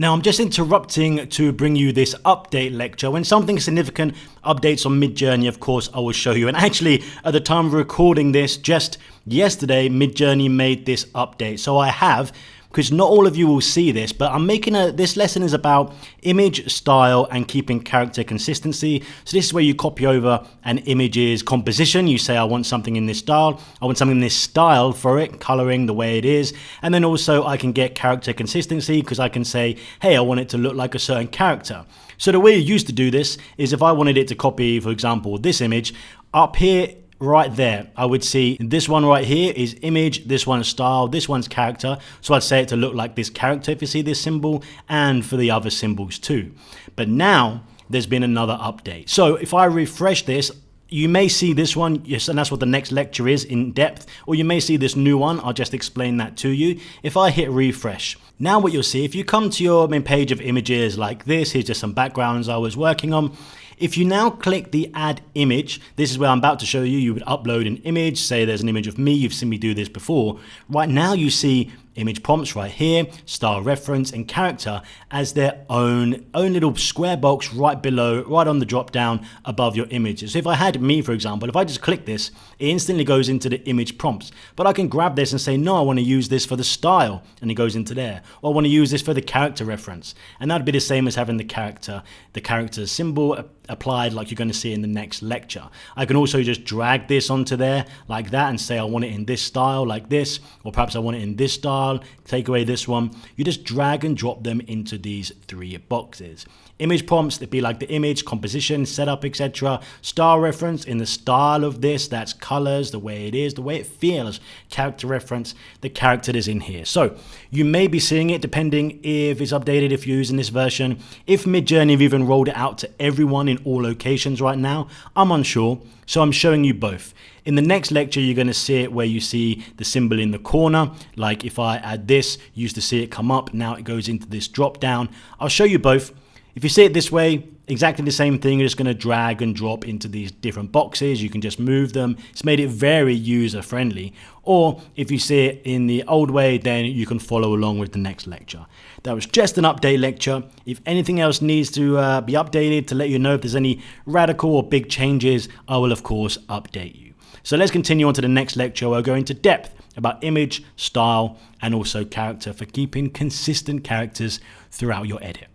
Now, I'm just interrupting to bring you this update lecture. When something significant updates on Midjourney, of course, I will show you. And actually, at the time of recording this, just yesterday, Midjourney made this update. So I have, because not all of you will see this, but I'm making this lesson is about image style and keeping character consistency. So this is where you copy over an image's composition. You say, I want something in this style. I want something in this style for it, coloring the way it is. And then also I can get character consistency because I can say, hey, I want it to look like a certain character. So the way you used to do this is if I wanted it to copy, for example, this image up here, right there, I would see this one right here is image, this one's style, this one's character. So I'd say it to look like this character if you see this symbol, and for the other symbols too. But now there's been another update. So if I refresh this, you may see this one, yes, and that's what the next lecture is in depth, or you may see this new one. I'll just explain that to you. If I hit refresh, now what you'll see, if you come to your main page of images like this, here's just some backgrounds I was working on. If you now click the add image, this is where I'm about to show you, you would upload an image, say there's an image of me, you've seen me do this before. Right now you see image prompts right here, style reference and character as their own little square box right below, right on the drop down above your images. So if I had me, for example, if I just click this, it instantly goes into the image prompts. But I can grab this and say, no, I want to use this for the style, and it goes into there. Or I want to use this for the character reference. And that'd be the same as having the character symbol applied like you're going to see in the next lecture. I can also just drag this onto there like that and say I want it in this style like this, or perhaps I want it in this style, take away this one. You just drag and drop them into these three boxes. Image prompts, they'd be like the image, composition, setup, etc. Style reference, in the style of this, that's colors, the way it is, the way it feels. Character reference, the character is in here. So you may be seeing it depending if it's updated, if you're using this version. If Midjourney have even rolled it out to everyone in all locations right now, I'm unsure. So I'm showing you both. In the next lecture, you're going to see it where you see the symbol in the corner. Like if I add this, you used to see it come up, now it goes into this drop down. I'll show you both. If you see it this way, exactly the same thing, you're just going to drag and drop into these different boxes. You can just move them. It's made it very user friendly. Or if you see it in the old way, then you can follow along with the next lecture. That was just an update lecture. If anything else needs to be updated to let you know if there's any radical or big changes, I will of course update you. So let's continue on to the next lecture. We'll go into depth about image, style, and also character for keeping consistent characters throughout your edit.